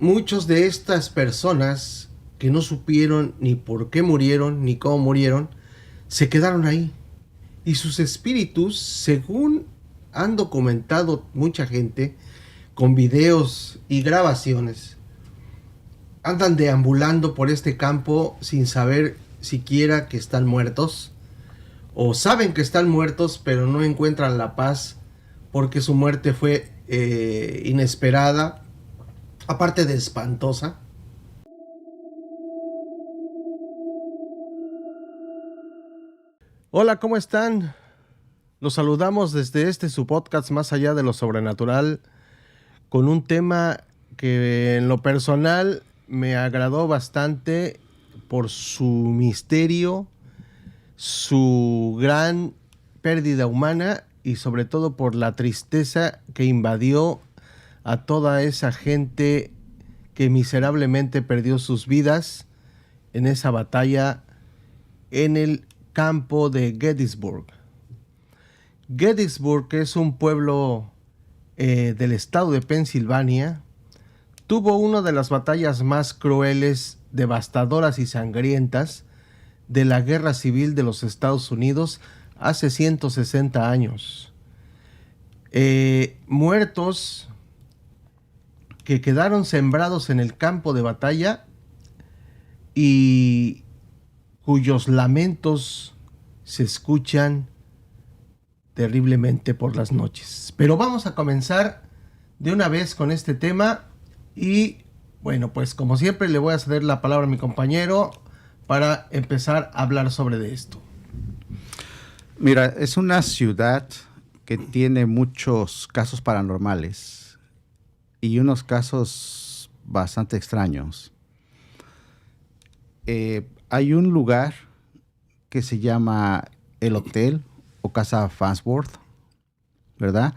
Muchos de estas personas que no supieron ni por qué murieron ni cómo murieron, se quedaron ahí. Y sus espíritus, según han documentado mucha gente, con videos y grabaciones, andan deambulando por este campo sin saber siquiera que están muertos, o saben que están muertos pero no encuentran la paz porque su muerte fue inesperada, aparte de espantosa. Hola, ¿cómo están? Los saludamos desde su podcast Más allá de lo sobrenatural, con un tema que en lo personal me agradó bastante por su misterio, su gran pérdida humana y sobre todo por la tristeza que invadió a toda esa gente que miserablemente perdió sus vidas en esa batalla en el campo de Gettysburg. Gettysburg, que es un pueblo del estado de Pensilvania, tuvo una de las batallas más crueles, devastadoras y sangrientas de la Guerra Civil de los Estados Unidos hace 160 años. Muertos que quedaron sembrados en el campo de batalla y cuyos lamentos se escuchan terriblemente por las noches. Pero vamos a comenzar de una vez con este tema y bueno, pues como siempre le voy a ceder la palabra a mi compañero para empezar a hablar sobre esto. Mira, es una ciudad que tiene muchos casos paranormales y unos casos bastante extraños. Hay un lugar que se llama el Hotel o Casa Farnsworth, ¿verdad?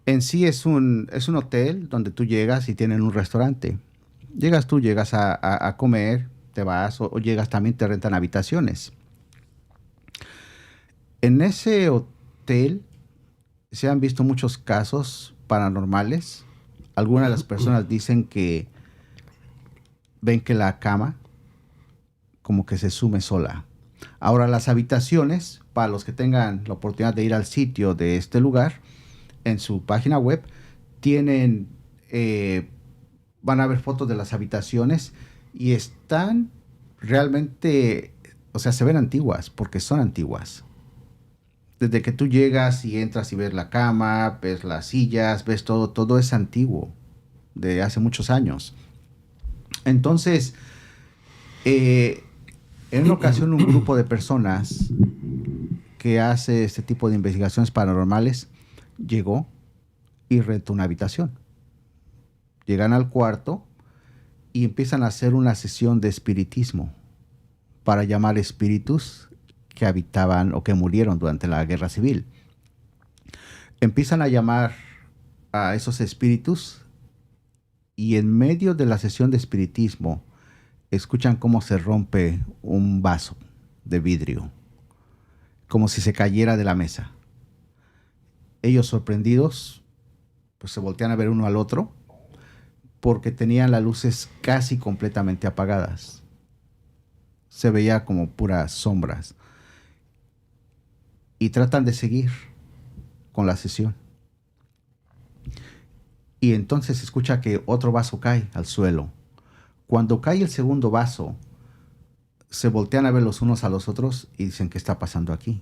En sí es un hotel donde tú llegas y tienen un restaurante. Llegas a comer, te vas o llegas también, te rentan habitaciones. En ese hotel se han visto muchos casos paranormales. Algunas de las personas dicen que ven que la cama como que se sume sola. Ahora, las habitaciones, para los que tengan la oportunidad de ir al sitio de este lugar, en su página web, tienen, van a ver fotos de las habitaciones y están realmente, o sea, se ven antiguas, porque son antiguas. Desde que tú llegas y entras y ves la cama, ves las sillas, ves todo es antiguo, de hace muchos años. Entonces, en una ocasión un grupo de personas que hace este tipo de investigaciones paranormales llegó y rentó una habitación. Llegan al cuarto y empiezan a hacer una sesión de espiritismo para llamar espíritus que habitaban o que murieron durante la Guerra Civil. Empiezan a llamar a esos espíritus y en medio de la sesión de espiritismo escuchan cómo se rompe un vaso de vidrio, como si se cayera de la mesa. Ellos, sorprendidos, pues se voltean a ver uno al otro porque tenían las luces casi completamente apagadas. Se veía como puras sombras. Y tratan de seguir con la sesión. Y entonces se escucha que otro vaso cae al suelo. Cuando cae el segundo vaso, se voltean a ver los unos a los otros y dicen, ¿qué está pasando aquí?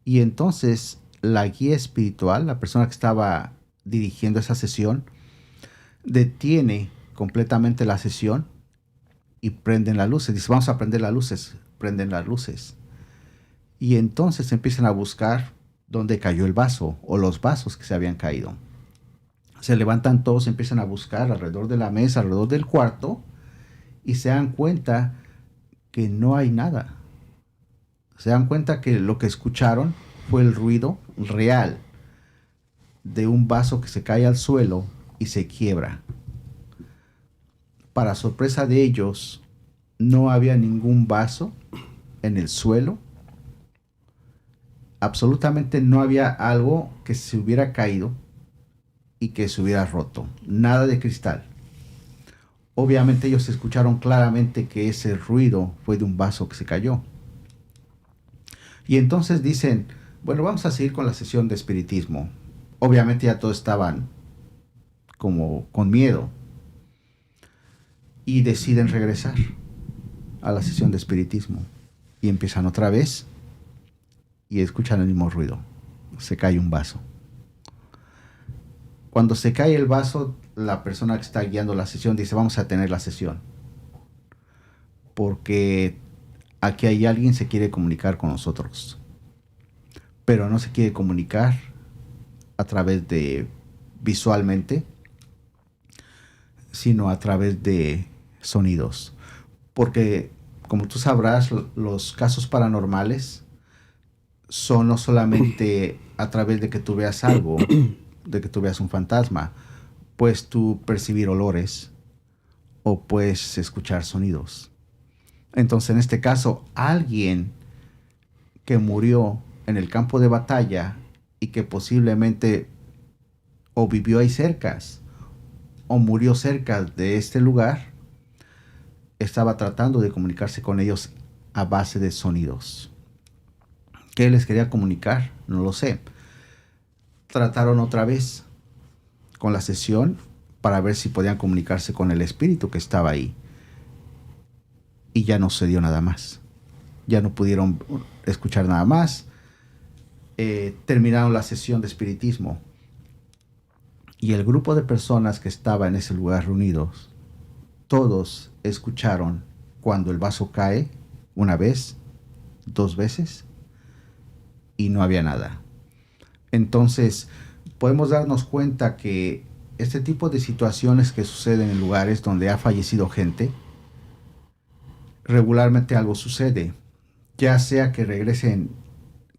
Y entonces la guía espiritual, la persona que estaba dirigiendo esa sesión, detiene completamente la sesión y prenden las luces. Dice, vamos a prender las luces. Prenden las luces. Y entonces empiezan a buscar dónde cayó el vaso o los vasos que se habían caído. Se levantan todos, empiezan a buscar alrededor de la mesa, alrededor del cuarto, y se dan cuenta que no hay nada. Se dan cuenta que lo que escucharon fue el ruido real de un vaso que se cae al suelo y se quiebra. Para sorpresa de ellos, no había ningún vaso en el suelo. Absolutamente no había algo que se hubiera caído y que se hubiera roto. Nada de cristal. Obviamente ellos escucharon claramente que ese ruido fue de un vaso que se cayó. Y entonces dicen, bueno, vamos a seguir con la sesión de espiritismo. Obviamente ya todos estaban como con miedo. Y deciden regresar a la sesión de espiritismo. Y empiezan otra vez y escuchan el mismo ruido. Se cae un vaso. Cuando se cae el vaso, la persona que está guiando la sesión dice, vamos a tener la sesión. Porque aquí hay alguien que se quiere comunicar con nosotros. Pero no se quiere comunicar a través de visualmente, sino a través de sonidos. Porque, como tú sabrás, los casos paranormales son no solamente a través de que tú veas algo, de que tú veas un fantasma, puedes tú percibir olores o puedes escuchar sonidos. Entonces, en este caso, alguien que murió en el campo de batalla y que posiblemente o vivió ahí cerca o murió cerca de este lugar, estaba tratando de comunicarse con ellos a base de sonidos. ¿Qué les quería comunicar? No lo sé. Trataron otra vez con la sesión para ver si podían comunicarse con el espíritu que estaba ahí. Y ya no sucedió nada más. Ya no pudieron escuchar nada más. Terminaron la sesión de espiritismo. Y el grupo de personas que estaba en ese lugar reunidos, todos escucharon cuando el vaso cae una vez, 2 veces, y no había nada. Entonces, podemos darnos cuenta que este tipo de situaciones que suceden en lugares donde ha fallecido gente, regularmente algo sucede. Ya sea que regresen,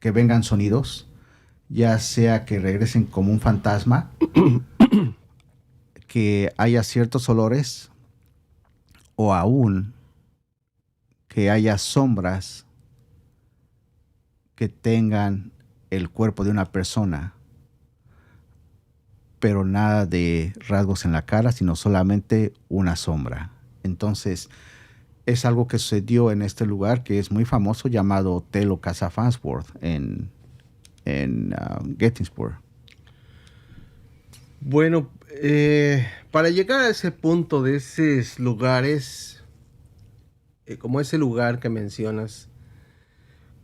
que vengan sonidos, ya sea que regresen como un fantasma, que haya ciertos olores, o aún que haya sombras que tengan el cuerpo de una persona, pero nada de rasgos en la cara, sino solamente una sombra. Entonces, es algo que sucedió en este lugar que es muy famoso, llamado Hotel o Casa Farnsworth en Gettysburg. Bueno, para llegar a ese punto de esos lugares, como ese lugar que mencionas,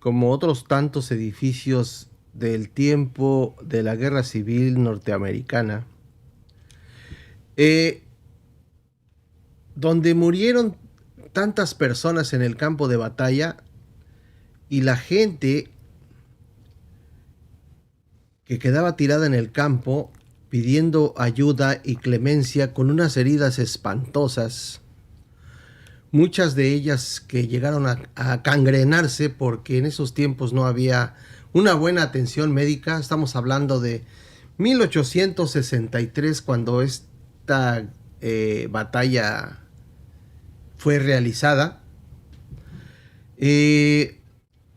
como otros tantos edificios del tiempo de la Guerra Civil norteamericana, donde murieron tantas personas en el campo de batalla y la gente que quedaba tirada en el campo pidiendo ayuda y clemencia con unas heridas espantosas, muchas de ellas que llegaron a cangrenarse porque en esos tiempos no había una buena atención médica. Estamos hablando de 1863, cuando esta batalla fue realizada,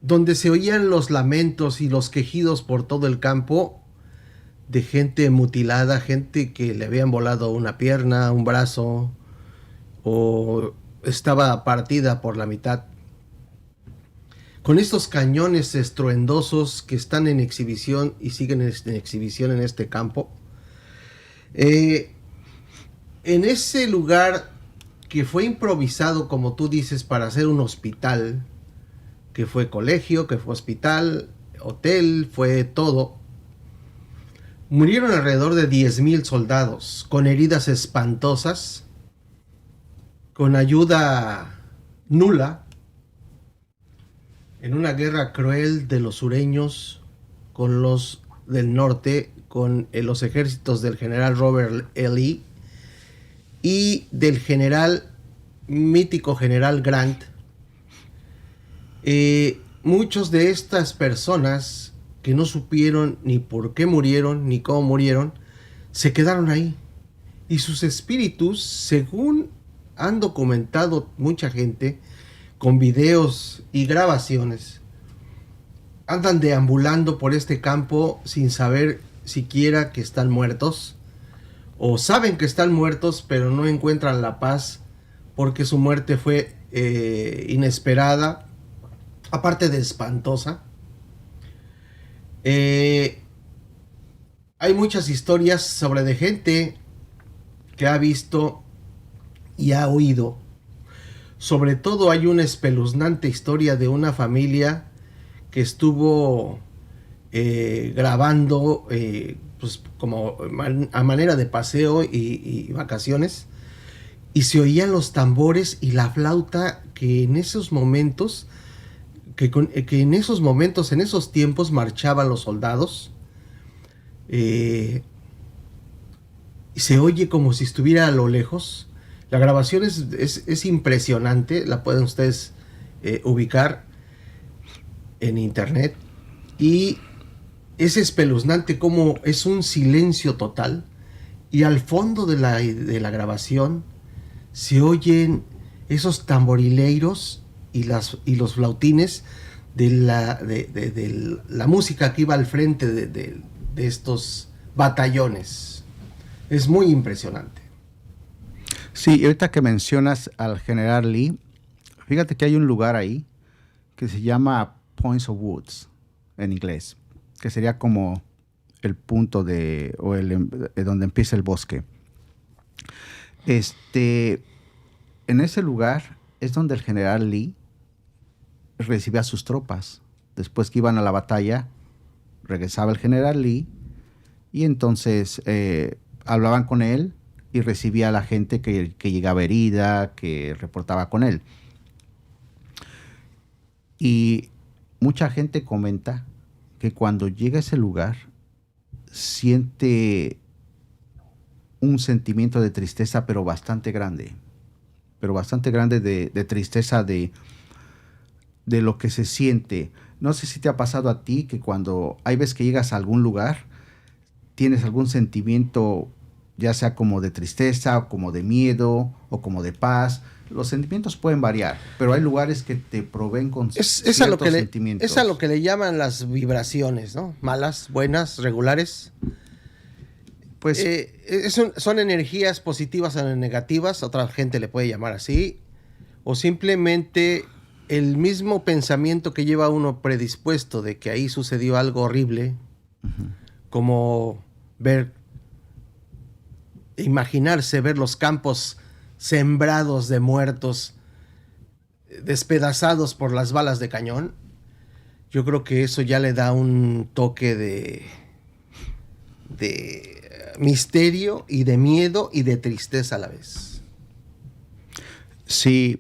donde se oían los lamentos y los quejidos por todo el campo de gente mutilada, gente que le habían volado una pierna, un brazo, o estaba partida por la mitad. Con estos cañones estruendosos que están en exhibición y siguen en exhibición en este campo, en ese lugar que fue improvisado, como tú dices, para hacer un hospital, que fue colegio, que fue hospital, hotel, fue todo, murieron alrededor de 10,000 soldados con heridas espantosas, con ayuda nula, en una guerra cruel de los sureños con los del norte, con los ejércitos del general Robert E. Lee y del mítico general Grant. Muchos de estas personas que no supieron ni por qué murieron ni cómo murieron, se quedaron ahí. Y sus espíritus, según han documentado mucha gente, con videos y grabaciones, andan deambulando por este campo sin saber siquiera que están muertos o saben que están muertos, pero no encuentran la paz porque su muerte fue inesperada, aparte de espantosa. Hay muchas historias sobre de gente que ha visto y ha oído. Sobre todo hay una espeluznante historia de una familia que estuvo grabando pues como a manera de paseo y vacaciones, y se oían los tambores y la flauta que en esos momentos, en esos tiempos marchaban los soldados. Se oye como si estuviera a lo lejos. La grabación es impresionante, la pueden ustedes ubicar en internet, y es espeluznante como es un silencio total, y al fondo de la grabación se oyen esos tamborileiros y los flautines de la música que iba al frente de estos batallones. Es muy impresionante. Sí, ahorita que mencionas al general Lee, fíjate que hay un lugar ahí que se llama Points of Woods, en inglés, que sería como el punto donde empieza el bosque. En ese lugar es donde el general Lee recibía a sus tropas. Después que iban a la batalla, regresaba el general Lee y entonces hablaban con él y recibía a la gente que llegaba herida, que reportaba con él. Y mucha gente comenta que cuando llega a ese lugar siente un sentimiento de tristeza, pero bastante grande de tristeza de lo que se siente. No sé si te ha pasado a ti que cuando hay veces que llegas a algún lugar, tienes algún sentimiento, ya sea como de tristeza, o como de miedo, o como de paz. Los sentimientos pueden variar, pero hay lugares que te proveen con ciertos sentimientos. Es a lo que le llaman las vibraciones, ¿no? Malas, buenas, regulares. Pues son energías positivas o negativas, otra gente le puede llamar así, o simplemente el mismo pensamiento que lleva a uno predispuesto de que ahí sucedió algo horrible, como imaginarse ver los campos sembrados de muertos, despedazados por las balas de cañón. Yo creo que eso ya le da un toque de misterio y de miedo y de tristeza a la vez. Sí,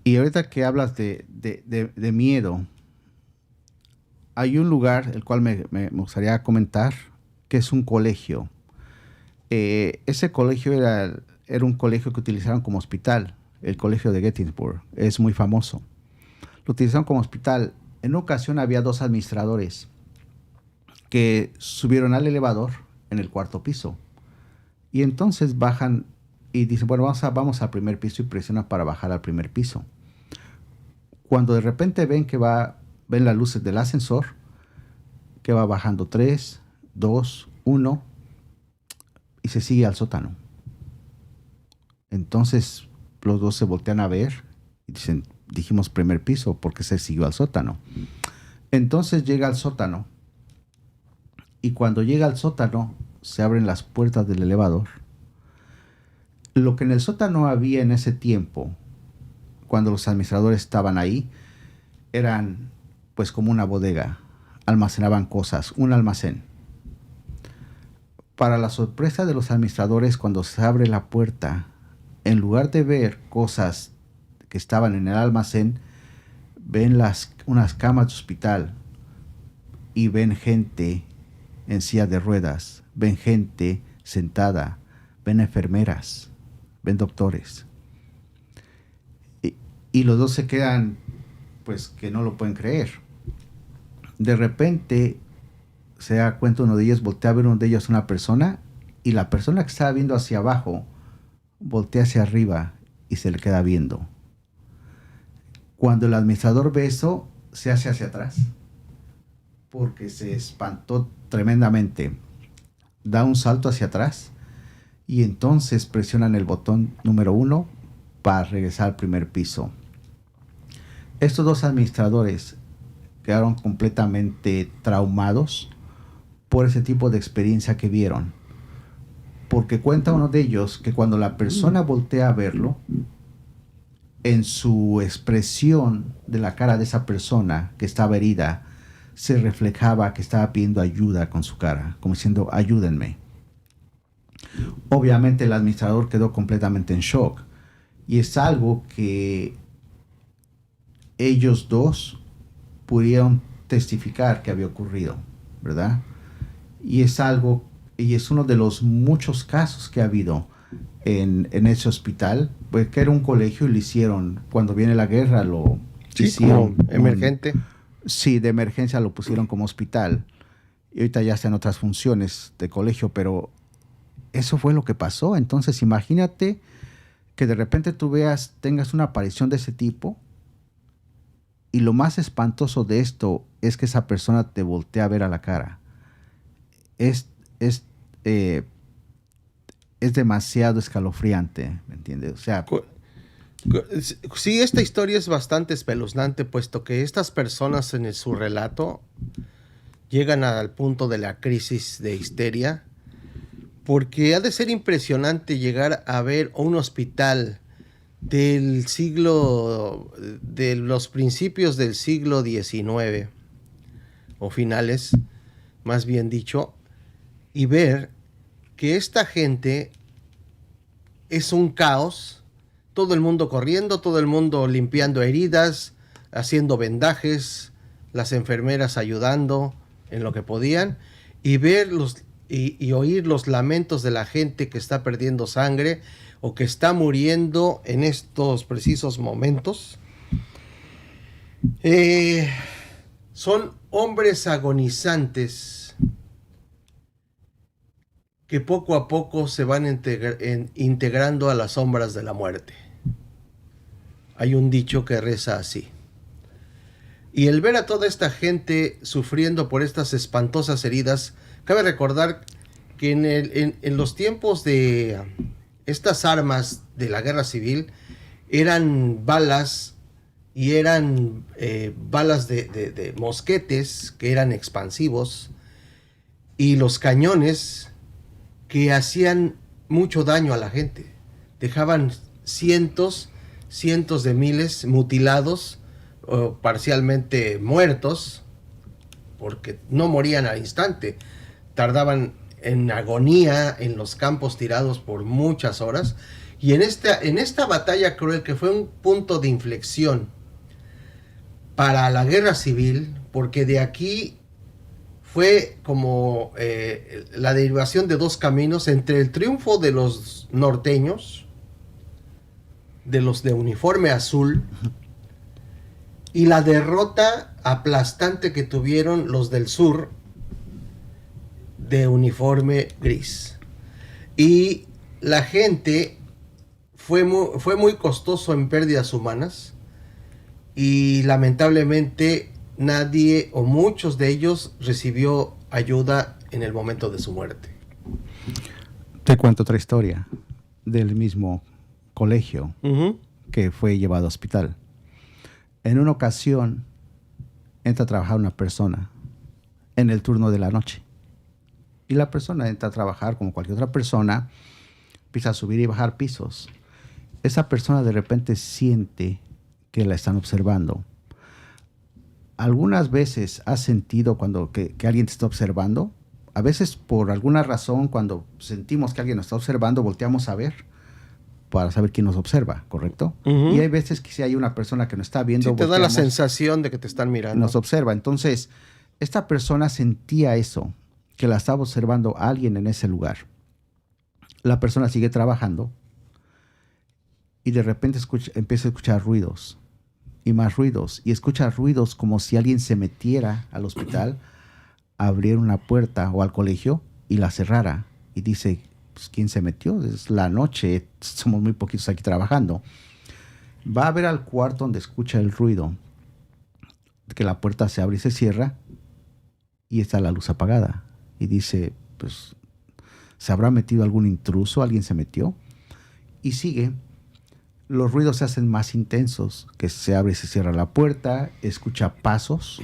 y ahorita que hablas de miedo, hay un lugar el cual me gustaría comentar, que es un colegio. Ese colegio era un colegio que utilizaron como hospital, el colegio de Gettysburg, es muy famoso. Lo utilizaron como hospital. En una ocasión había 2 administradores que subieron al elevador en el 4º piso. Y entonces bajan y dicen, bueno, vamos al primer piso, y presionan para bajar al primer piso. Cuando de repente ven las luces del ascensor, que va bajando 3, 2, 1, y se sigue al sótano. Entonces los 2 se voltean a ver y dicen, dijimos primer piso, porque se siguió al sótano. Entonces llega al sótano, y cuando llega al sótano se abren las puertas del elevador. Lo que en el sótano había en ese tiempo, cuando los administradores estaban ahí, eran pues como una bodega, almacenaban cosas, un almacén. Para la sorpresa de los administradores, cuando se abre la puerta, en lugar de ver cosas que estaban en el almacén, ven unas camas de hospital y ven gente en silla de ruedas, ven gente sentada, ven enfermeras, ven doctores. Y los 2 se quedan, pues, que no lo pueden creer. De repente se da cuenta uno de ellos, voltea a ver uno de ellos una persona, y la persona que estaba viendo hacia abajo voltea hacia arriba y se le queda viendo. Cuando el administrador ve eso, se hace hacia atrás porque se espantó tremendamente. Da un salto hacia atrás Y entonces presionan el botón número 1 para regresar al primer piso. Estos dos administradores quedaron completamente traumados por ese tipo de experiencia que vieron. Porque cuenta uno de ellos que cuando la persona voltea a verlo, en su expresión de la cara de esa persona que estaba herida, se reflejaba que estaba pidiendo ayuda con su cara, como diciendo, ayúdenme. Obviamente el administrador quedó completamente en shock. Y es algo que ellos dos pudieron testificar que había ocurrido, ¿verdad? Y es algo, y es uno de los muchos casos que ha habido en ese hospital, pues que era un colegio y lo hicieron, cuando viene la guerra lo hicieron. Como emergente. Sí, de emergencia lo pusieron como hospital. Y ahorita ya están otras funciones de colegio, pero eso fue lo que pasó. Entonces imagínate que de repente tú tengas una aparición de ese tipo, y lo más espantoso de esto es que esa persona te voltea a ver a la cara. Es demasiado escalofriante, ¿me entiendes? O sea, sí, esta historia es bastante espeluznante, puesto que estas personas en su relato llegan al punto de la crisis de histeria, porque ha de ser impresionante llegar a ver un hospital del siglo, de los principios del siglo XIX, o finales, más bien dicho, y ver que esta gente es un caos, todo el mundo corriendo, todo el mundo limpiando heridas, haciendo vendajes, las enfermeras ayudando en lo que podían, y ver y oír los lamentos de la gente que está perdiendo sangre o que está muriendo en estos precisos momentos. Son hombres agonizantes que poco a poco se van integrando a las sombras de la muerte. Hay un dicho que reza así. Y el ver a toda esta gente sufriendo por estas espantosas heridas, cabe recordar que en los tiempos de estas armas de la guerra civil eran balas, y eran balas de mosquetes que eran expansivos, y los cañones que hacían mucho daño a la gente. Dejaban cientos de miles mutilados o parcialmente muertos, porque no morían al instante. Tardaban en agonía en los campos tirados por muchas horas. Y en esta batalla cruel, que fue un punto de inflexión para la guerra civil, porque de aquí fue como la derivación de dos caminos, entre el triunfo de los norteños, de los de uniforme azul, y la derrota aplastante que tuvieron los del sur, de uniforme gris. Y la gente fue muy costoso en pérdidas humanas, y lamentablemente nadie o muchos de ellos recibió ayuda en el momento de su muerte. Te cuento otra historia del mismo colegio que fue llevado a hospital. En una ocasión entra a trabajar una persona en el turno de la noche, y la persona entra a trabajar como cualquier otra persona, empieza a subir y bajar pisos. Esa persona de repente siente que la están observando. ¿Algunas veces has sentido que alguien te está observando? A veces, por alguna razón, cuando sentimos que alguien nos está observando, volteamos a ver para saber quién nos observa, ¿correcto? Y hay veces que si hay una persona que nos está viendo, sí, te da la sensación de que te están mirando. Nos observa. Entonces, esta persona sentía eso, que la estaba observando alguien en ese lugar. La persona sigue trabajando y de repente empieza a escuchar ruidos y más ruidos, y escucha ruidos como si alguien se metiera al hospital, abriera una puerta o al colegio y la cerrara, y dice, pues, ¿quién se metió? Es la noche, somos muy poquitos aquí trabajando. Va a ver al cuarto donde escucha el ruido, que la puerta se abre y se cierra, y está la luz apagada, y dice, pues ¿Se habrá metido algún intruso? ¿Alguien se metió? Y sigue. Los ruidos se hacen más intensos, que se abre y se cierra la puerta, escucha pasos,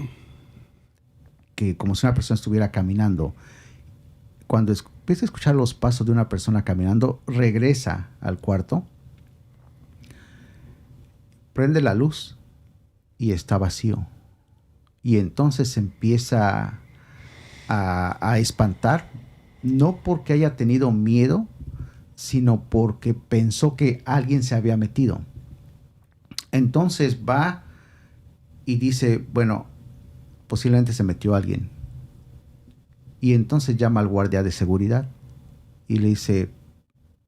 que como si una persona estuviera caminando. Cuando empieza a escuchar los pasos de una persona caminando, regresa al cuarto, prende la luz y está vacío. Y entonces empieza a espantar, no porque haya tenido miedo, sino porque pensó que alguien se había metido. Entonces va y dice, bueno, posiblemente se metió alguien. Y entonces llama al guardia de seguridad y le dice,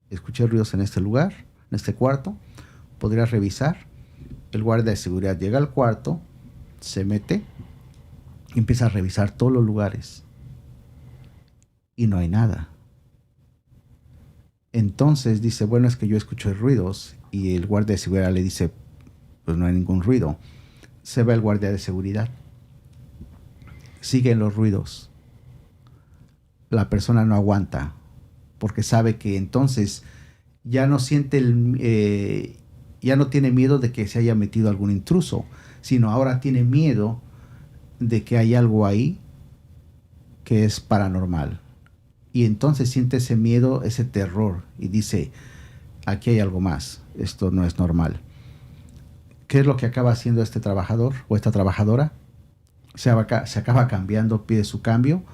escuché ruidos en este lugar, en este cuarto, ¿podrías revisar? El guardia de seguridad llega al cuarto, se mete y empieza a revisar todos los lugares. Y no hay nada. Entonces dice, bueno, es que yo escucho ruidos. Y el guardia de seguridad le dice, pues no hay ningún ruido. Se va el guardia de seguridad. Siguen los ruidos. La persona no aguanta, porque sabe que entonces ya no siente ya no tiene miedo de que se haya metido algún intruso, sino ahora tiene miedo de que hay algo ahí que es paranormal. Y entonces siente ese miedo, ese terror, y dice, aquí hay algo más, esto no es normal. ¿Qué es lo que acaba haciendo este trabajador o esta trabajadora? Se acaba cambiando, pide su cambio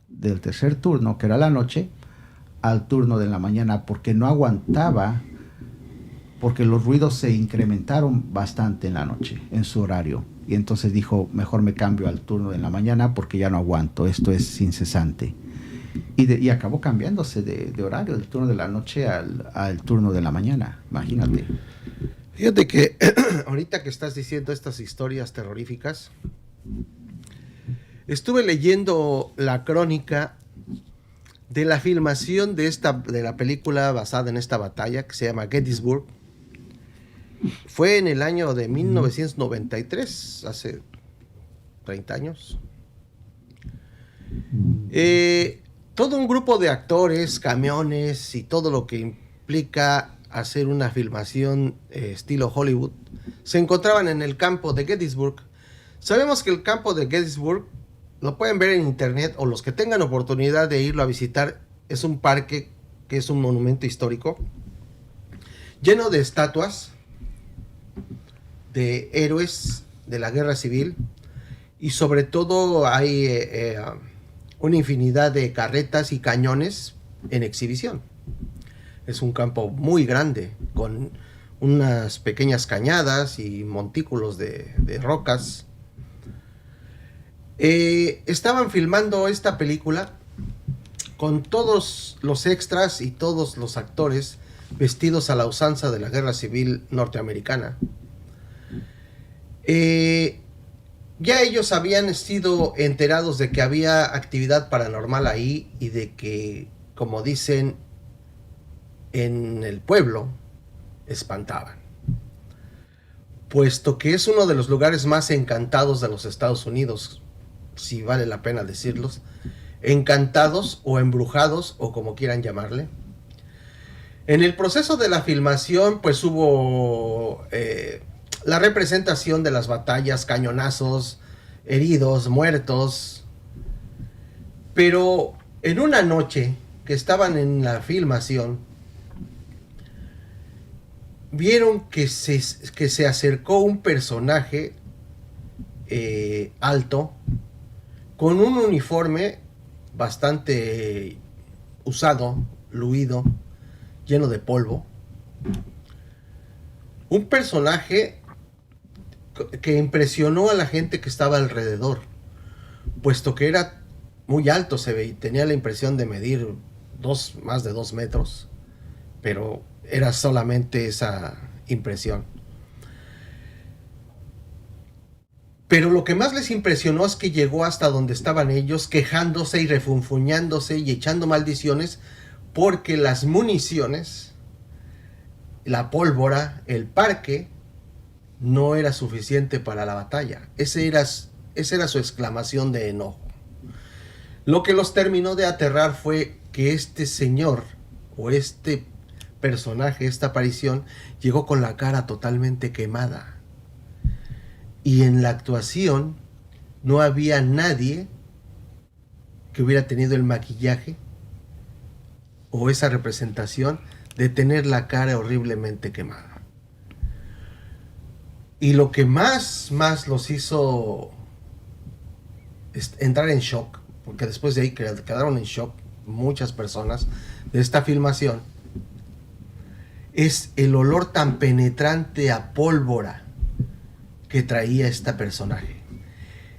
del tercer turno, que era la noche, al turno de la mañana, porque no aguantaba, porque los ruidos se incrementaron bastante en la noche, en su horario. Y entonces dijo, mejor me cambio al turno de la mañana porque ya no aguanto, esto es incesante. Y acabó cambiándose de horario, del turno de la noche al turno de la mañana, imagínate. Fíjate que ahorita que estás diciendo estas historias terroríficas, estuve leyendo la crónica de la filmación de la película basada en esta batalla que se llama Gettysburg. Fue en el año de 1993, hace 30 años. Todo un grupo de actores, camiones y todo lo que implica hacer una filmación estilo Hollywood se encontraban en el campo de Gettysburg. Sabemos que el campo de Gettysburg lo pueden ver en internet, o los que tengan oportunidad de irlo a visitar. Es un parque que es un monumento histórico lleno de estatuas de héroes de la guerra civil, y sobre todo hay una infinidad de carretas y cañones en exhibición. Es un campo muy grande con unas pequeñas cañadas y montículos de rocas. Estaban filmando esta película con todos los extras y todos los actores vestidos a la usanza de la guerra civil norteamericana. Ya ellos habían sido enterados de que había actividad paranormal ahí, y de que, como dicen en el pueblo, espantaban, puesto que es uno de los lugares más encantados de los Estados Unidos, si vale la pena decirlos, encantados o embrujados, o como quieran llamarle. En el proceso de la filmación, pues hubo la representación de las batallas, cañonazos, heridos, muertos. Pero en una noche que estaban en la filmación, vieron que se acercó un personaje alto, con un uniforme bastante usado, luido, lleno de polvo. Un personaje que impresionó a la gente que estaba alrededor, puesto que era muy alto, se veía, tenía la impresión de medir más de 2 metros, pero era solamente esa impresión. Pero lo que más les impresionó es que llegó hasta donde estaban ellos, quejándose y refunfuñándose y echando maldiciones, porque las municiones, la pólvora, el parque, no era suficiente para la batalla. Esa era su exclamación de enojo. Lo que los terminó de aterrar fue que este señor o este personaje, esta aparición, llegó con la cara totalmente quemada. Y en la actuación no había nadie que hubiera tenido el maquillaje o esa representación de tener la cara horriblemente quemada. Y lo que más los hizo entrar en shock, porque después de ahí quedaron en shock muchas personas de esta filmación, es el olor tan penetrante a pólvora que traía este personaje.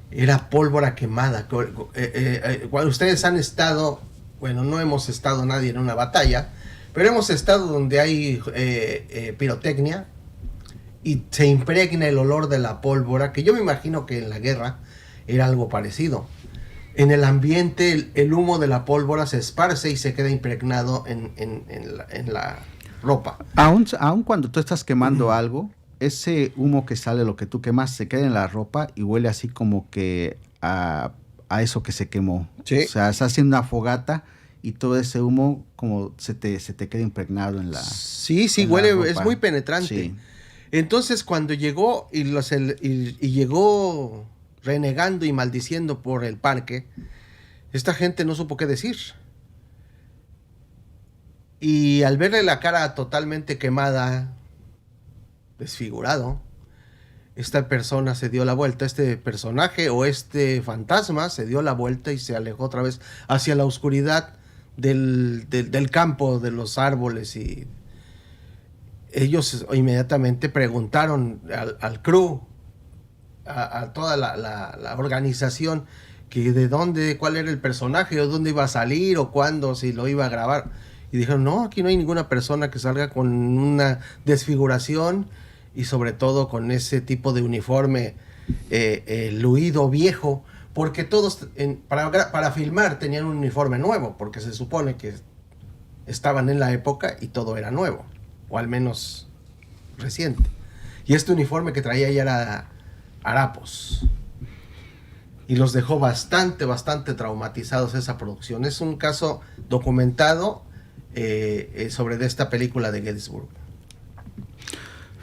Era pólvora quemada. Cuando ustedes han estado, bueno, no hemos estado nadie en una batalla, pero hemos estado donde hay pirotecnia y se impregna el olor de la pólvora, que yo me imagino que en la guerra era algo parecido. En el ambiente el humo de la pólvora se esparce y se queda impregnado en la ropa. Aún cuando tú estás quemando algo, ese humo que sale, lo que tú quemas, se queda en la ropa y huele así como que a eso que se quemó. Sí. O sea, estás haciendo una fogata y todo ese humo como se te queda impregnado en la Sí, en huele, la ropa. es muy penetrante. Sí. Entonces cuando llegó y llegó renegando y maldiciendo por el parque, esta gente no supo qué decir. Y al verle la cara totalmente quemada, desfigurado, esta persona se dio la vuelta, este personaje o este fantasma se dio la vuelta y se alejó otra vez hacia la oscuridad del campo, de los árboles, y ellos inmediatamente preguntaron al crew, a toda la organización, que de dónde, cuál era el personaje, o dónde iba a salir, o cuándo, si lo iba a grabar. Y dijeron, no, aquí no hay ninguna persona que salga con una desfiguración y sobre todo con ese tipo de uniforme luido, viejo, porque todos para filmar tenían un uniforme nuevo, porque se supone que estaban en la época y todo era nuevo, o al menos reciente. Y este uniforme que traía ya era harapos. Y los dejó bastante traumatizados esa producción. Es un caso documentado sobre de esta película de Gettysburg.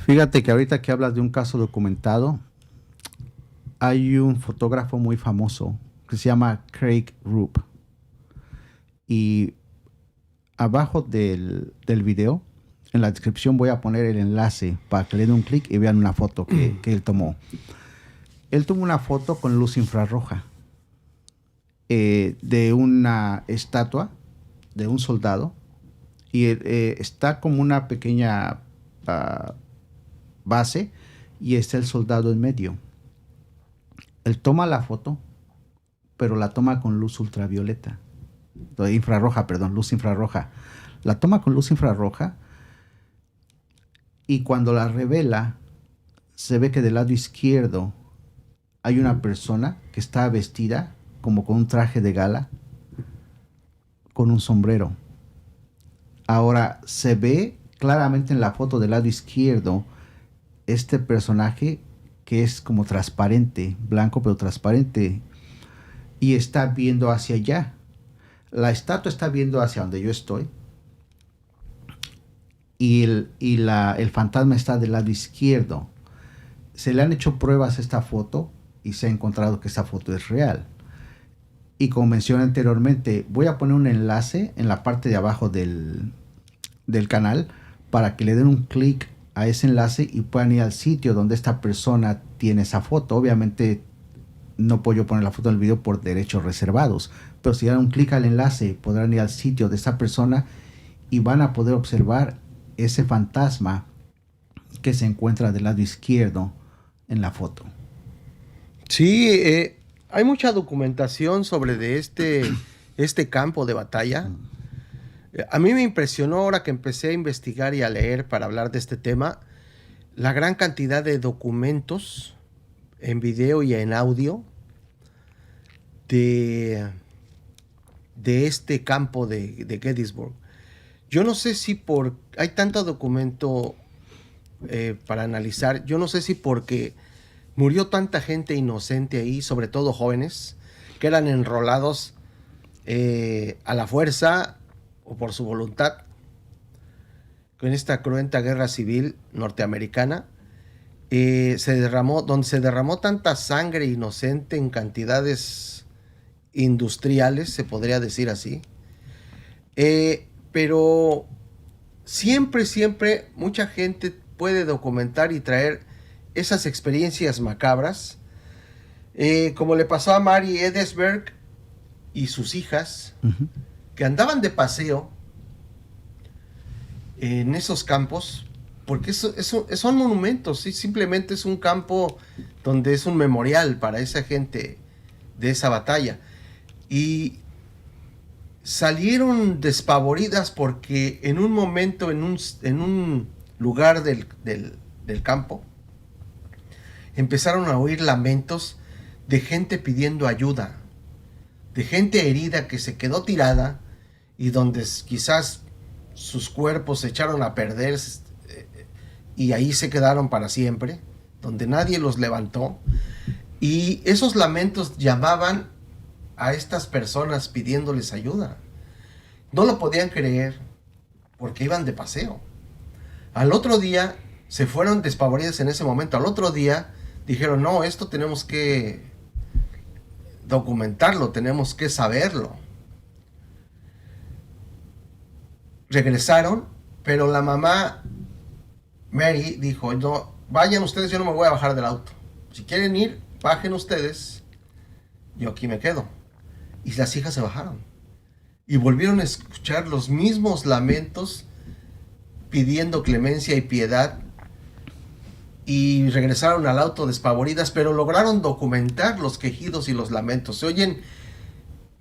Fíjate que ahorita que hablas de un caso documentado, hay un fotógrafo muy famoso que se llama Craig Roop. Y abajo del video, en la descripción voy a poner el enlace para que le den un clic y vean una foto que él tomó. Él tomó una foto con luz infrarroja de una estatua de un soldado y está como una pequeña base y está el soldado en medio. Él toma la foto, pero la toma con luz ultravioleta. Luz infrarroja. La toma con luz infrarroja y cuando la revela, se ve que del lado izquierdo hay una persona que está vestida como con un traje de gala, con un sombrero. Ahora, se ve claramente en la foto del lado izquierdo este personaje que es como transparente, blanco pero transparente, y está viendo hacia allá. La estatua está viendo hacia donde yo estoy, y el fantasma está del lado izquierdo. Se le han hecho pruebas a esta foto y se ha encontrado que esta foto es real. Y como mencioné anteriormente, voy a poner un enlace en la parte de abajo del canal para que le den un clic a ese enlace y puedan ir al sitio donde esta persona tiene esa foto. Obviamente no puedo yo poner la foto en el video por derechos reservados, pero si dan un clic al enlace podrán ir al sitio de esa persona y van a poder observar ese fantasma que se encuentra del lado izquierdo en la foto. Sí, hay mucha documentación sobre de este campo de batalla. A mí me impresionó ahora que empecé a investigar y a leer para hablar de este tema, la gran cantidad de documentos en video y en audio de este campo de Gettysburg. Yo no sé si hay tanto documento para analizar, yo no sé si porque murió tanta gente inocente ahí, sobre todo jóvenes, que eran enrolados a la fuerza o por su voluntad, en esta cruenta guerra civil norteamericana, donde se derramó tanta sangre inocente en cantidades industriales, se podría decir así. Pero siempre mucha gente puede documentar y traer esas experiencias macabras, como le pasó a Mary Edesberg y sus hijas, que andaban de paseo en esos campos, porque son monumentos, ¿sí? Simplemente es un campo donde es un memorial para esa gente de esa batalla. Y salieron despavoridas porque en un momento, en un lugar del campo, empezaron a oír lamentos de gente pidiendo ayuda, de gente herida que se quedó tirada y donde quizás sus cuerpos se echaron a perder y ahí se quedaron para siempre, donde nadie los levantó. Y esos lamentos llamaban a estas personas pidiéndoles ayuda. No lo podían creer porque iban de paseo. Al otro día se fueron despavoridas en ese momento. Al otro día dijeron, no, esto tenemos que documentarlo, tenemos que saberlo. Regresaron, pero la mamá Mary dijo, no, vayan ustedes, yo no me voy a bajar del auto. Si quieren ir, bajen ustedes, yo aquí me quedo. Y las hijas se bajaron y volvieron a escuchar los mismos lamentos pidiendo clemencia y piedad, y regresaron al auto despavoridas, pero lograron documentar los quejidos y los lamentos. Se oyen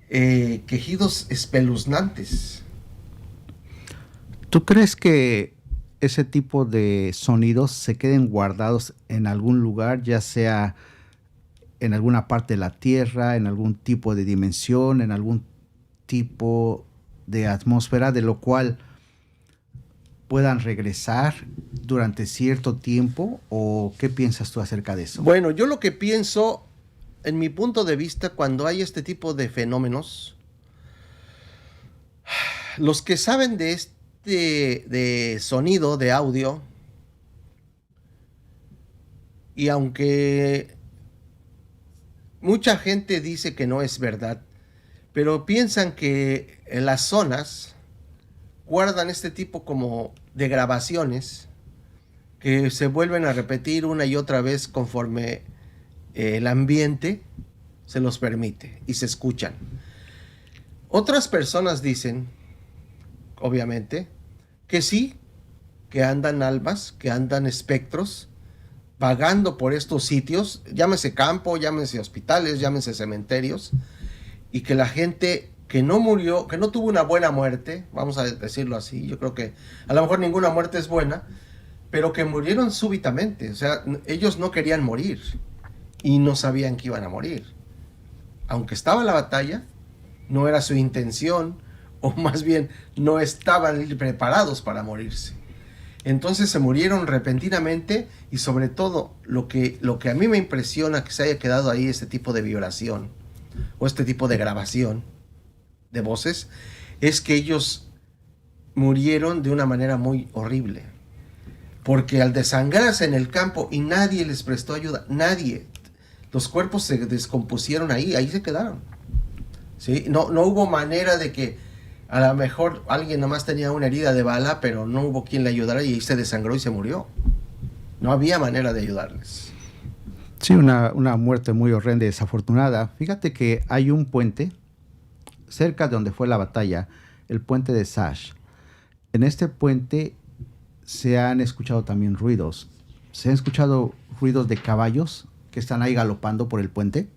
quejidos espeluznantes. ¿Tú crees que ese tipo de sonidos se queden guardados en algún lugar, ya sea en alguna parte de la Tierra, en algún tipo de dimensión, en algún tipo de atmósfera, de lo cual puedan regresar durante cierto tiempo? ¿O qué piensas tú acerca de eso? Bueno, yo lo que pienso, en mi punto de vista, cuando hay este tipo de fenómenos, los que saben de sonido, de audio, y aunque mucha gente dice que no es verdad, pero piensan que en las zonas guardan este tipo como de grabaciones que se vuelven a repetir una y otra vez conforme el ambiente se los permite y se escuchan. Otras personas dicen, obviamente, que sí, que andan almas, que andan espectros vagando por estos sitios, llámese campo, llámese hospitales, llámese cementerios, y que la gente que no murió, que no tuvo una buena muerte, vamos a decirlo así, yo creo que a lo mejor ninguna muerte es buena, pero que murieron súbitamente, o sea, ellos no querían morir y no sabían que iban a morir. Aunque estaba la batalla, no era su intención, o más bien no estaban preparados para morirse. Entonces se murieron repentinamente, y sobre todo lo que a mí me impresiona que se haya quedado ahí este tipo de vibración o este tipo de grabación de voces, es que ellos murieron de una manera muy horrible, porque al desangrarse en el campo y nadie les prestó ayuda, nadie, los cuerpos se descompusieron ahí se quedaron, ¿sí? No hubo manera de que a lo mejor alguien nada más tenía una herida de bala, pero no hubo quien le ayudara y ahí se desangró y se murió. No había manera de ayudarles. Sí, una muerte muy horrenda y desafortunada. Fíjate que hay un puente cerca de donde fue la batalla, el puente de Sash. En este puente se han escuchado también ruidos. Se han escuchado ruidos de caballos que están ahí galopando por el puente.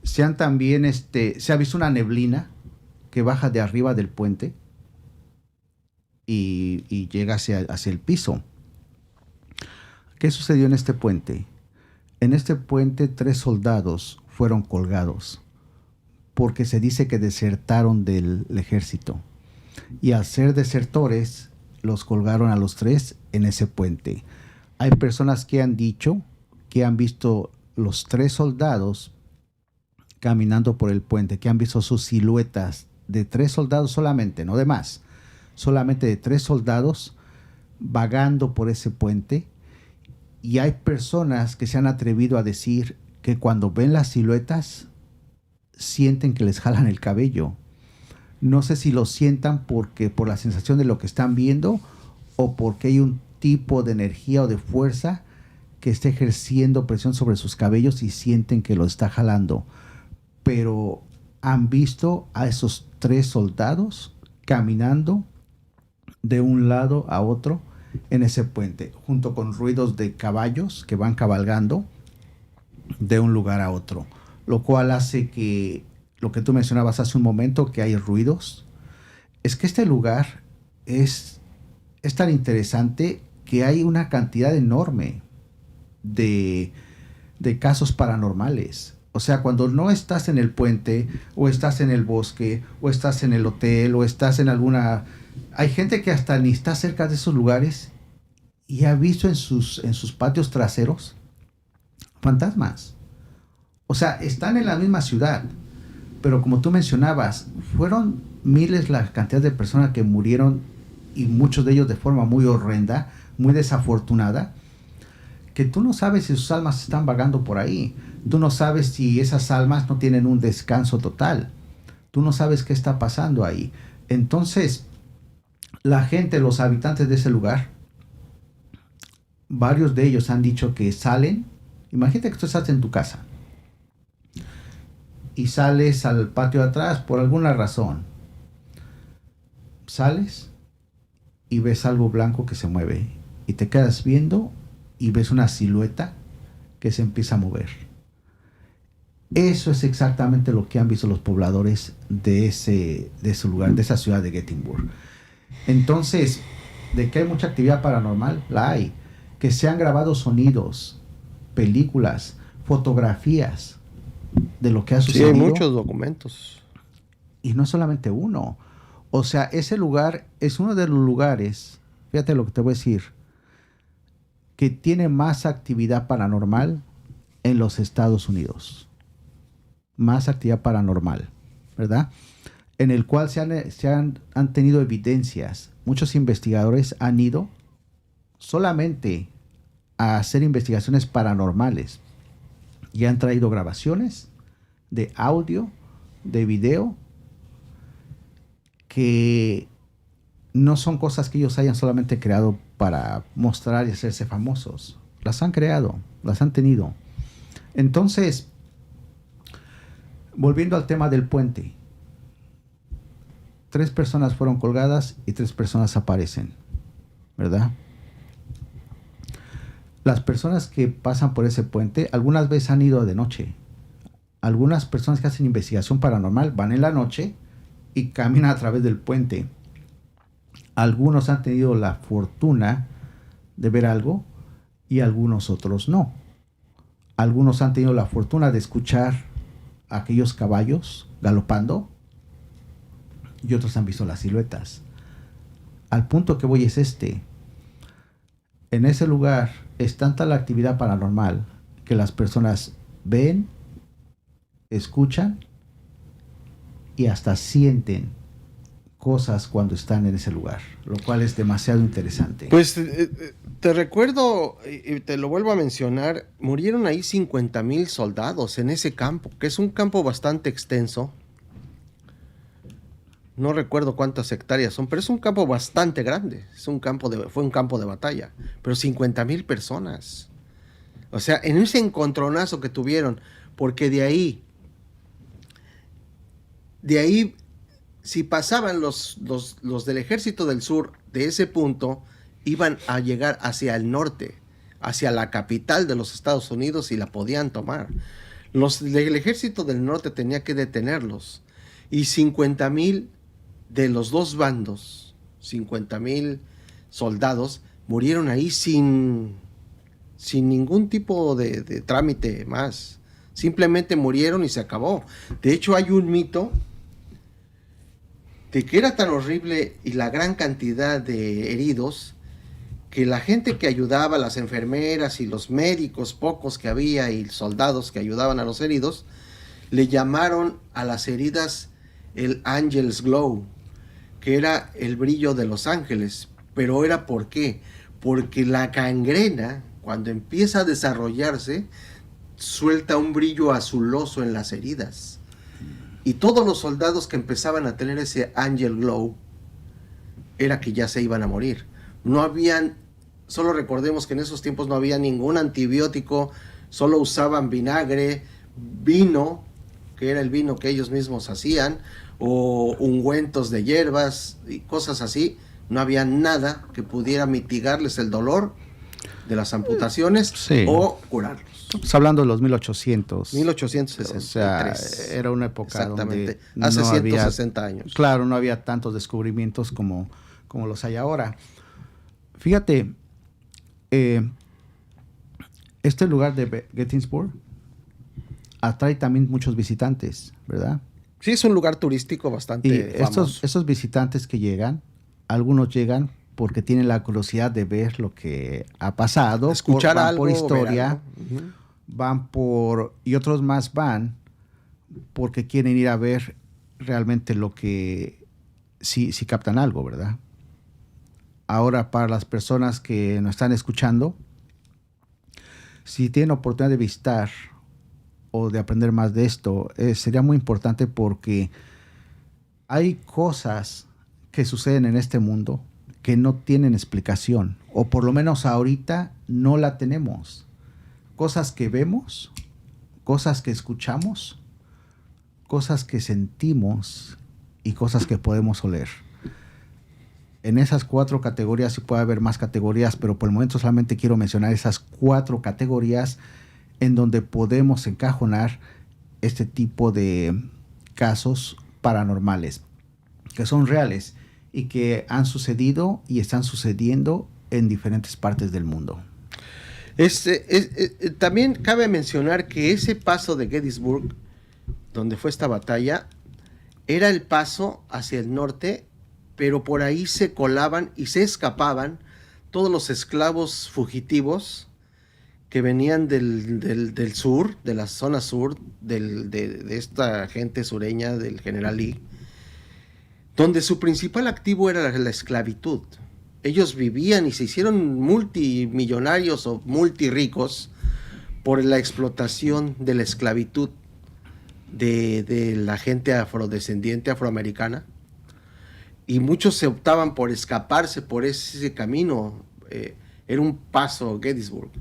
Se ha visto una neblina que baja de arriba del puente y llega hacia el piso. ¿Qué sucedió en este puente? En este puente 3 soldados fueron colgados porque se dice que desertaron del ejército. Y al ser desertores, los colgaron a los 3 en ese puente. Hay personas que han dicho que han visto los 3 soldados caminando por el puente, que han visto sus siluetas de 3 soldados solamente, no de más, solamente de 3 soldados vagando por ese puente. Y hay personas que se han atrevido a decir que cuando ven las siluetas sienten que les jalan el cabello. No sé si lo sientan por la sensación de lo que están viendo o porque hay un tipo de energía o de fuerza que está ejerciendo presión sobre sus cabellos y sienten que lo está jalando. Pero han visto a esos 3 soldados caminando de un lado a otro en ese puente, junto con ruidos de caballos que van cabalgando de un lugar a otro, lo cual hace que lo que tú mencionabas hace un momento, que hay ruidos, es que este lugar es tan interesante que hay una cantidad enorme de casos paranormales. O sea, cuando no estás en el puente, o estás en el bosque, o estás en el hotel, o estás en alguna... Hay gente que hasta ni está cerca de esos lugares y ha visto en sus patios traseros fantasmas. O sea, están en la misma ciudad, pero como tú mencionabas, fueron miles la cantidad de personas que murieron, y muchos de ellos de forma muy horrenda, muy desafortunada, que tú no sabes si sus almas están vagando por ahí. Tú no sabes si esas almas no tienen un descanso total. Tú no sabes qué está pasando ahí. Entonces, la gente, los habitantes de ese lugar, varios de ellos han dicho que salen. Imagínate que tú estás en tu casa y sales al patio de atrás por alguna razón. Sales y ves algo blanco que se mueve y te quedas viendo y ves una silueta que se empieza a mover. Eso es exactamente lo que han visto los pobladores de ese lugar, de esa ciudad de Gettysburg. Entonces, de que hay mucha actividad paranormal, la hay. Que se han grabado sonidos, películas, fotografías de lo que ha sucedido. Sí, hay muchos documentos. Y no solamente uno. O sea, ese lugar es uno de los lugares, fíjate lo que te voy a decir, que tiene más actividad paranormal en los Estados Unidos. Más actividad paranormal, ¿verdad? En el cual han tenido evidencias. Muchos investigadores han ido solamente a hacer investigaciones paranormales y han traído grabaciones de audio, de video, que no son cosas que ellos hayan solamente creado para mostrar y hacerse famosos. Las han creado, las han tenido. Entonces, volviendo al tema del puente, 3 personas fueron colgadas y 3 personas aparecen, ¿verdad? Las personas que pasan por ese puente algunas veces han ido de noche. Algunas personas que hacen investigación paranormal van en la noche y caminan a través del puente. Algunos han tenido la fortuna de ver algo y algunos otros no. Algunos han tenido la fortuna de escuchar a aquellos caballos galopando y otros han visto las siluetas. Al punto que voy es este. En ese lugar es tanta la actividad paranormal que las personas ven, escuchan y hasta sienten cosas cuando están en ese lugar, lo cual es demasiado interesante. Pues te recuerdo, y te lo vuelvo a mencionar, murieron ahí 50,000 soldados en ese campo, que es un campo bastante extenso. No recuerdo cuántas hectáreas son, pero es un campo bastante grande. Fue un campo de batalla, pero 50,000 personas. O sea, en ese encontronazo que tuvieron, porque de ahí, si pasaban los del Ejército del Sur de ese punto, iban a llegar hacia el norte, hacia la capital de los Estados Unidos, y la podían tomar. Los del Ejército del Norte tenía que detenerlos, y 50,000 de los dos bandos, 50,000 soldados, murieron ahí sin ningún tipo de trámite más. Simplemente murieron y se acabó. De hecho, hay un mito de que era tan horrible y la gran cantidad de heridos, que la gente que ayudaba, las enfermeras y los médicos, pocos que había, y soldados que ayudaban a los heridos, le llamaron a las heridas el Angel's Glow, que era el brillo de los ángeles. Pero era ¿por qué? Porque la gangrena, cuando empieza a desarrollarse, suelta un brillo azuloso en las heridas. Y todos los soldados que empezaban a tener ese Angel Glow, era que ya se iban a morir. No habían, solo recordemos que en esos tiempos no había ningún antibiótico, solo usaban vinagre, vino, que era el vino que ellos mismos hacían, o ungüentos de hierbas y cosas así. No había nada que pudiera mitigarles el dolor de las amputaciones, sí, o curarlos. Estamos hablando de los 1800. 1863. O sea, era una época donde hace no 160 había, años. Claro, no había tantos descubrimientos como los hay ahora. Fíjate, este lugar de Gettysburg atrae también muchos visitantes, ¿verdad? Sí, es un lugar turístico bastante famoso. Estos visitantes que llegan, algunos llegan porque tienen la curiosidad de ver lo que ha pasado, escuchar algo, por historia, uh-huh, van por, y otros más van porque quieren ir a ver realmente lo que, si captan algo, ¿verdad? Ahora, para las personas que nos están escuchando, si tienen oportunidad de visitar o de aprender más de esto, sería muy importante porque hay cosas que suceden en este mundo que no tienen explicación, o por lo menos ahorita no la tenemos. Cosas que vemos, cosas que escuchamos, cosas que sentimos y cosas que podemos oler. En esas 4 categorías, sí puede haber más categorías, pero por el momento solamente quiero mencionar esas 4 categorías en donde podemos encajonar este tipo de casos paranormales, que son reales y que han sucedido y están sucediendo en diferentes partes del mundo. También cabe mencionar que ese paso de Gettysburg, donde fue esta batalla, era el paso hacia el norte, pero por ahí se colaban y se escapaban todos los esclavos fugitivos que venían del sur, de la zona sur, de esta gente sureña, del General Lee, donde su principal activo era la esclavitud. Ellos vivían y se hicieron multimillonarios o multirricos por la explotación de la esclavitud de la gente afrodescendiente, afroamericana, y muchos se optaban por escaparse por ese camino. Era un paso Gettysburg.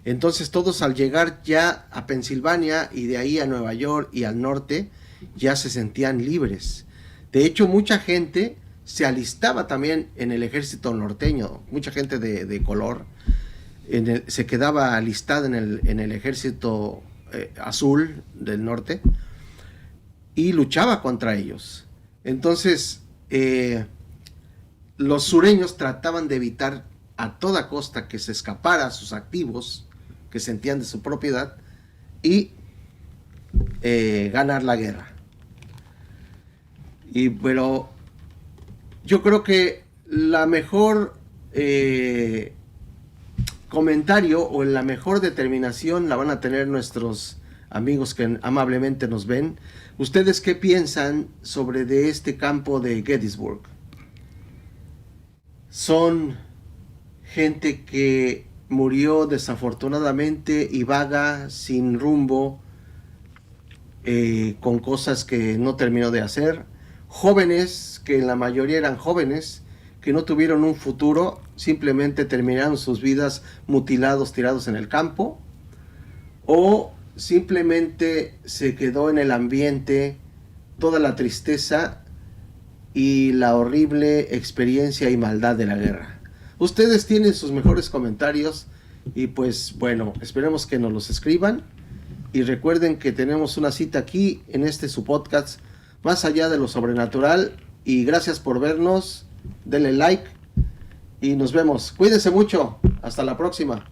Entonces todos, al llegar ya a Pensilvania y de ahí a Nueva York y al norte, ya se sentían libres. De hecho, mucha gente se alistaba también en el ejército norteño, mucha gente de color se quedaba alistada en el ejército azul del norte y luchaba contra ellos. Entonces, los sureños trataban de evitar a toda costa que se escapara a sus activos que sentían de su propiedad y ganar la guerra. Pero yo creo que la mejor comentario o la mejor determinación la van a tener nuestros amigos que amablemente nos ven. ¿Ustedes qué piensan sobre de este campo de Gettysburg? Son gente que murió desafortunadamente y vaga, sin rumbo, con cosas que no terminó de hacer. Jóvenes, que la mayoría eran jóvenes, que no tuvieron un futuro, simplemente terminaron sus vidas mutilados, tirados en el campo, o simplemente se quedó en el ambiente toda la tristeza y la horrible experiencia y maldad de la guerra. Ustedes tienen sus mejores comentarios y pues bueno, esperemos que nos los escriban y recuerden que tenemos una cita aquí en su podcast Más allá de lo sobrenatural, y gracias por vernos, denle like y nos vemos. Cuídense mucho, hasta la próxima.